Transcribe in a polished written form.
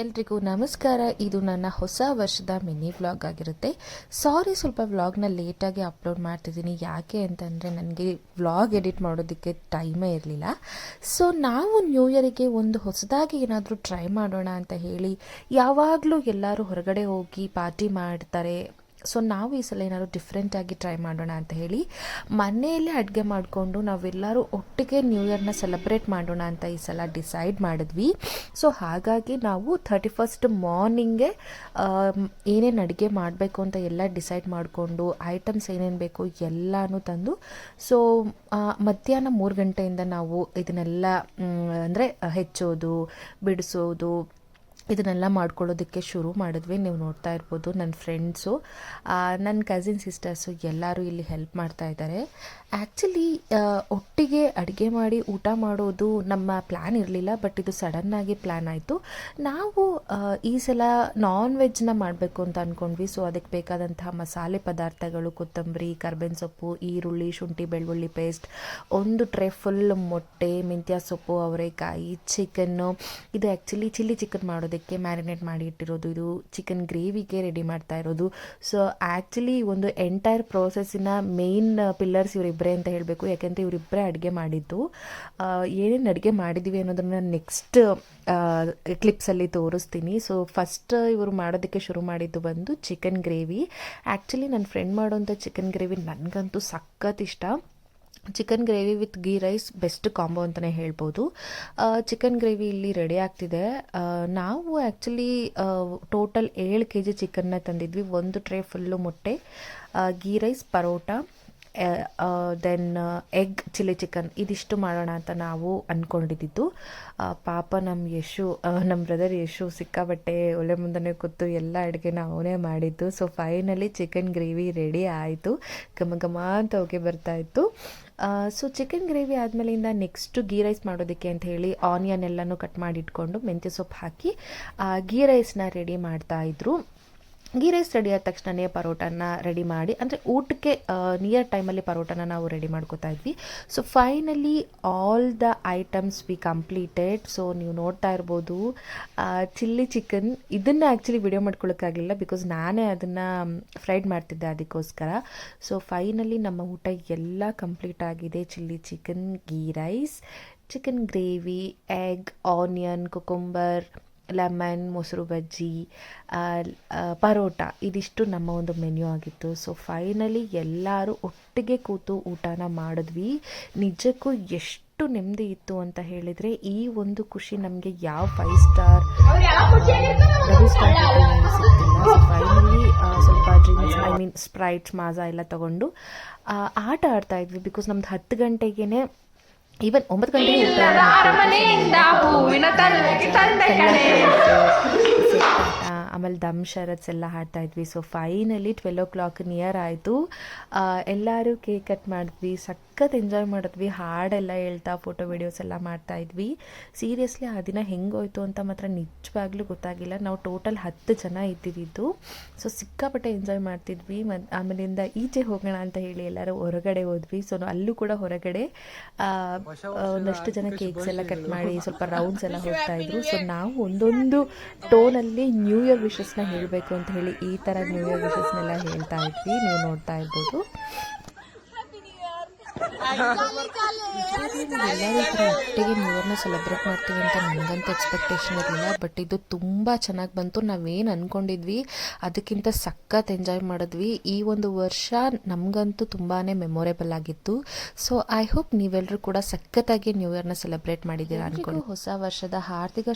ಎಲ್ರಿಗೂ ನಮಸ್ಕಾರ. ಇದು ನನ್ನ ಹೊಸ ವರ್ಷದ ಮಿನಿ ವ್ಲಾಗ್ ಆಗಿರುತ್ತೆ. ಸಾರಿ, ಸ್ವಲ್ಪ ವ್ಲಾಗ್ನ ಲೇಟಾಗಿ ಅಪ್ಲೋಡ್ ಮಾಡ್ತಿದ್ದೀನಿ. ಯಾಕೆ ಅಂತಂದರೆ ನನಗೆ ವ್ಲಾಗ್ ಎಡಿಟ್ ಮಾಡೋದಕ್ಕೆ ಟೈಮೇ ಇರಲಿಲ್ಲ. ಸೊ ನಾವು ನ್ಯೂ ಇಯರಿಗೆ ಒಂದು ಹೊಸದಾಗಿ ಏನಾದರೂ ಟ್ರೈ ಮಾಡೋಣ ಅಂತ ಹೇಳಿ, ಯಾವಾಗಲೂ ಎಲ್ಲರೂ ಹೊರಗಡೆ ಹೋಗಿ ಪಾರ್ಟಿ ಮಾಡ್ತಾರೆ. ಸೊ ನಾವು ಈ ಸಲ ಏನಾದ್ರು ಡಿಫ್ರೆಂಟಾಗಿ ಟ್ರೈ ಮಾಡೋಣ ಅಂತ ಹೇಳಿ ಮನೆಯಲ್ಲೇ ಅಡುಗೆ ಮಾಡಿಕೊಂಡು ನಾವೆಲ್ಲರೂ ಒಟ್ಟಿಗೆ ನ್ಯೂ ಇಯರ್ನ ಸೆಲೆಬ್ರೇಟ್ ಮಾಡೋಣ ಅಂತ ಈ ಸಲ ಡಿಸೈಡ್ ಮಾಡಿದ್ವಿ. ಸೊ ಹಾಗಾಗಿ ನಾವು 31st ಮಾರ್ನಿಂಗೇ ಏನೇನು ಅಡುಗೆ ಮಾಡಬೇಕು ಅಂತ ಎಲ್ಲ ಡಿಸೈಡ್ ಮಾಡಿಕೊಂಡು ಐಟಮ್ಸ್ ಏನೇನು ಬೇಕು ಎಲ್ಲನೂ ತಂದು, ಸೊ ಮಧ್ಯಾಹ್ನ 3 ಗಂಟೆಯಿಂದ ನಾವು ಇದನ್ನೆಲ್ಲ ಅಂದರೆ ಹೆಚ್ಚೋದು, ಬಿಡಿಸೋದು, ಇದನ್ನೆಲ್ಲ ಮಾಡ್ಕೊಳ್ಳೋದಕ್ಕೆ ಶುರು ಮಾಡಿದ್ವಿ. ನೀವು ನೋಡ್ತಾ ಇರ್ಬೋದು ನನ್ನ ಫ್ರೆಂಡ್ಸು, ನನ್ನ ಕಸಿನ್ ಸಿಸ್ಟರ್ಸು ಎಲ್ಲರೂ ಇಲ್ಲಿ ಹೆಲ್ಪ್ ಮಾಡ್ತಾ ಇದ್ದಾರೆ. ಆ್ಯಕ್ಚುಲಿ ಒಟ್ಟಿಗೆ ಅಡುಗೆ ಮಾಡಿ ಊಟ ಮಾಡೋದು ನಮ್ಮ ಪ್ಲ್ಯಾನ್ ಇರಲಿಲ್ಲ, ಬಟ್ ಇದು ಸಡನ್ನಾಗಿ ಪ್ಲ್ಯಾನ್ ಆಯಿತು. ನಾವು ಈ ಸಲ ನಾನ್ ವೆಜ್ನ ಮಾಡಬೇಕು ಅಂತ ಅಂದ್ಕೊಂಡ್ವಿ. ಸೊ ಅದಕ್ಕೆ ಬೇಕಾದಂತಹ ಮಸಾಲೆ ಪದಾರ್ಥಗಳು, ಕೊತ್ತಂಬರಿ, ಕರ್ಬೇವಿನ ಸೊಪ್ಪು, ಈರುಳ್ಳಿ, ಶುಂಠಿ ಬೆಳ್ಳುಳ್ಳಿ ಪೇಸ್ಟ್, ಒಂದು ಟ್ರೇ ಫುಲ್ ಮೊಟ್ಟೆ, ಮೆಂತ್ಯ ಸೊಪ್ಪು, ಅವರೆಕಾಯಿ, ಚಿಕನ್ನು. ಇದು ಆ್ಯಕ್ಚುಲಿ ಚಿಲ್ಲಿ ಚಿಕನ್ ಮಾಡೋದಕ್ಕೆ ಮ್ಯಾರಿನೇಟ್ ಮಾಡಿ ಇಟ್ಟಿರೋದು. ಇದು ಚಿಕನ್ ಗ್ರೇವಿಗೆ ರೆಡಿ ಮಾಡ್ತಾ ಇರೋದು. ಸೊ ಆ್ಯಕ್ಚುಲಿ ಒಂದು ಎಂಟೈರ್ ಪ್ರೋಸೆಸ್ಸಿನ ಮೇನ್ ಪಿಲ್ಲರ್ಸ್ ಇವರಿಬ್ಬರೇ ಅಂತ ಹೇಳಬೇಕು. ಯಾಕೆಂದರೆ ಇವರಿಬ್ಬರೇ ಅಡುಗೆ ಮಾಡಿದ್ದು. ಏನೇನು ಅಡುಗೆ ಮಾಡಿದ್ದೀವಿ ಅನ್ನೋದನ್ನು ನೆಕ್ಸ್ಟ್ ಕ್ಲಿಪ್ಸಲ್ಲಿ ತೋರಿಸ್ತೀನಿ. ಸೊ ಫಸ್ಟ್ ಇವರು ಮಾಡೋದಕ್ಕೆ ಶುರು ಮಾಡಿದ್ದು ಬಂದು ಚಿಕನ್ ಗ್ರೇವಿ. ಆ್ಯಕ್ಚುಲಿ ನನ್ನ ಫ್ರೆಂಡ್ ಮಾಡೋಂಥ ಚಿಕನ್ ಗ್ರೇವಿ ನನಗಂತೂ ಸಖತ್ ಇಷ್ಟ. Chicken gravy with ghee rice best combo ಅಂತಲೇ ಹೇಳ್ಬೋದು. ಚಿಕನ್ ಗ್ರೇವಿ ಇಲ್ಲಿ ರೆಡಿ ಆಗ್ತಿದೆ. ನಾವು ಆ್ಯಕ್ಚುಲಿ ಟೋಟಲ್ 7 kg ಚಿಕನ್ನ ತಂದಿದ್ವಿ. ಒಂದು ಟ್ರೇ ಫುಲ್ಲು ಮೊಟ್ಟೆ, ghee rice, parotta, then egg chilli chicken, ಇದಿಷ್ಟು ಮಾಡೋಣ ಅಂತ ನಾವು ಅಂದ್ಕೊಂಡಿದ್ದು. ಪಾಪ ನಮ್ಮ ಬ್ರದರ್ ಯಶು ಸಿಕ್ಕಾಬಟ್ಟೆ ಒಲೆ ಮುಂದೆ ಕೂತು ಎಲ್ಲ ಅಡುಗೆನ ಅವನೇ ಮಾಡಿದ್ದು. So finally chicken gravy ready ಆಯಿತು. ಘಮ ಘಮ ಅಂತ ಹೋಗಿ ಬರ್ತಾಯಿತ್ತು. ಸೊ ಚಿಕನ್ ಗ್ರೇವಿ ಆದಮೇಲಿಂದ ನೆಕ್ಸ್ಟು ಗೀ ರೈಸ್ ಮಾಡೋದಕ್ಕೆ ಅಂತ ಹೇಳಿ ಆನಿಯನ್ ಎಲ್ಲನೂ ಕಟ್ ಮಾಡಿ ಇಟ್ಕೊಂಡು ಮೆಂತ್ಯ ಸೊಪ್ಪು ಹಾಕಿ ಗೀ ರೈಸ್ನ ರೆಡಿ ಮಾಡ್ತಾಯಿದ್ರು. ಗೀ ರೈಸ್ ರೆಡಿ ಆದ ತಕ್ಷಣವೇ ಪರೋಟನ ರೆಡಿ ಮಾಡಿ, ಅಂದರೆ ಊಟಕ್ಕೆ ನಿಯರ್ ಟೈಮಲ್ಲಿ ಪರೋಟನ ನಾವು ರೆಡಿ ಮಾಡ್ಕೋತಾ ಇದ್ವಿ. So finally all the items V completed. So ನೀವು ನೋಡ್ತಾ ಇರ್ಬೋದು ಚಿಲ್ಲಿ ಚಿಕನ್. ಇದನ್ನು ಆ್ಯಕ್ಚುಲಿ ವಿಡಿಯೋ ಮಾಡ್ಕೊಳ್ಳೋಕ್ಕಾಗಲಿಲ್ಲ, ಬಿಕಾಸ್ ನಾನೇ ಅದನ್ನು ಫ್ರೈಡ್ ಮಾಡ್ತಿದ್ದೆ ಅದಕ್ಕೋಸ್ಕರ. ಸೊ ಫೈನಲಿ ನಮ್ಮ ಊಟ ಎಲ್ಲ ಕಂಪ್ಲೀಟ್ ಆಗಿದೆ. Chilli chicken, ghee rice, chicken gravy, egg, onion, cucumber, lemon, ಮೊಸರು ಬಜ್ಜಿ, ಪರೋಟ, ಇದಿಷ್ಟು ನಮ್ಮ ಒಂದು ಮೆನ್ಯೂ ಆಗಿತ್ತು. ಸೊ ಫೈನಲಿ ಎಲ್ಲರೂ ಒಟ್ಟಿಗೆ ಕೂತು ಊಟನ ಮಾಡಿದ್ವಿ. ನಿಜಕ್ಕೂ ಎಷ್ಟು ನೆಮ್ಮದಿ ಇತ್ತು ಅಂತ ಹೇಳಿದರೆ, ಈ ಒಂದು ಖುಷಿ ನಮಗೆ ಯಾವ 5 ಸ್ಟಾರ್ ಡಬಲ್ ಸ್ಟಾರ್ ಹೋಟೆಲ್ನಲ್ಲಿ ಸಿಗ್ತಿಲ್ಲ. ಸೊ ಫೈನಲಿ ಸ್ವಲ್ಪ ಡ್ರಿಂಕ್ಸ್, ಸ್ಪ್ರೈಟ್ಸ್, ಮಾಜಾ ಎಲ್ಲ ತೊಗೊಂಡು ಆಟ ಆಡ್ತಾ ಇದ್ವಿ. ಬಿಕಾಸ್ ನಮ್ದು 10 ಗಂಟೆಗೇ, ಈವನ್ 9 ಗಂಟೆಗೆ ಆಮೇಲೆ ದಮ್ ಶರತ್ಸ್ ಎಲ್ಲ ಹಾಡ್ತಾ ಇದ್ವಿ. ಸೊ ಫೈನಲಿ 12 o'clock ನಿಯರ್ ಆಯಿತು. ಎಲ್ಲರೂ ಕೇಕ್ ಕಟ್ ಮಾಡಿದ್ವಿ, ಸಖತ್ ಎಂಜಾಯ್ ಮಾಡಿದ್ವಿ. ಹಾಡೆಲ್ಲ ಹೇಳ್ತಾ ಫೋಟೋ ವಿಡಿಯೋಸ್ ಎಲ್ಲ ಮಾಡ್ತಾ ಇದ್ವಿ. ಸೀರಿಯಸ್ಲಿ ಆ ದಿನ ಹೆಂಗೋಯ್ತು ಅಂತ ಮಾತ್ರ ನಿಜವಾಗ್ಲೂ ಗೊತ್ತಾಗಿಲ್ಲ. ನಾವು ಟೋಟಲ್ 10 ಜನ ಇದ್ದಿದ್ದು. ಸೊ ಸಿಕ್ಕಾಪಟ್ಟೆ ಎಂಜಾಯ್ ಮಾಡ್ತಿದ್ವಿ. ಆಮೇಲಿಂದ ಈಚೆ ಹೋಗೋಣ ಅಂತ ಹೇಳಿ ಎಲ್ಲರೂ ಹೊರಗಡೆ ಹೋದ್ವಿ. ಸೊ ಅಲ್ಲೂ ಕೂಡ ಹೊರಗಡೆ ಒಂದಷ್ಟು ಜನ ಕೇಕ್ಸ್ ಎಲ್ಲ ಕಟ್ ಮಾಡಿ ಸ್ವಲ್ಪ ರೌಂಡ್ಸ್ ಎಲ್ಲ ಹೋಗ್ತಾ ಇದ್ರು. ಸೊ ನಾವು ಒಂದೊಂದು ಟೋನಲ್ಲಿ ನ್ಯೂ ಇಯರ್ ವಿಶಸ್ನ ಹೇಳಬೇಕು ಅಂತ ಹೇಳಿ ಈ ಥರ ನ್ಯೂ ಇಯರ್ ವಿಶಸ್ನೆಲ್ಲ ಹೇಳ್ತಾ ಇದ್ವಿ. ನೀವು ನೋಡ್ತಾ ಇರ್ಬೋದು. ಎಲ್ಲರೂ ಈ ಥರ ಒಟ್ಟಿಗೆ ನ್ಯೂ ಇಯರ್ನ ಸೆಲೆಬ್ರೇಟ್ ಮಾಡ್ತೀವಿ ಅಂತ ನನಗಂತ ಎಕ್ಸ್ಪೆಕ್ಟೇಷನ್ ಇರಲಿಲ್ಲ, ಬಟ್ ಇದು ತುಂಬ ಚೆನ್ನಾಗಿ ಬಂತು. ನಾವೇನು ಅಂದ್ಕೊಂಡಿದ್ವಿ ಅದಕ್ಕಿಂತ ಸಖತ್ ಎಂಜಾಯ್ ಮಾಡಿದ್ವಿ. ಈ ಒಂದು ವರ್ಷ ನಮಗಂತೂ ತುಂಬಾ ಮೆಮೊರೇಬಲ್ ಆಗಿತ್ತು. ಸೊ ಐ ಹೋಪ್ ನೀವೆಲ್ಲರೂ ಕೂಡ ಸಖತ್ತಾಗಿ ನ್ಯೂ ಇಯರ್ನ ಸೆಲೆಬ್ರೇಟ್ ಮಾಡಿದ್ದೀರಾ ಅನ್ಕೊಂಡು. ಹೊಸ ವರ್ಷದ ಹಾರ್ದಿಕ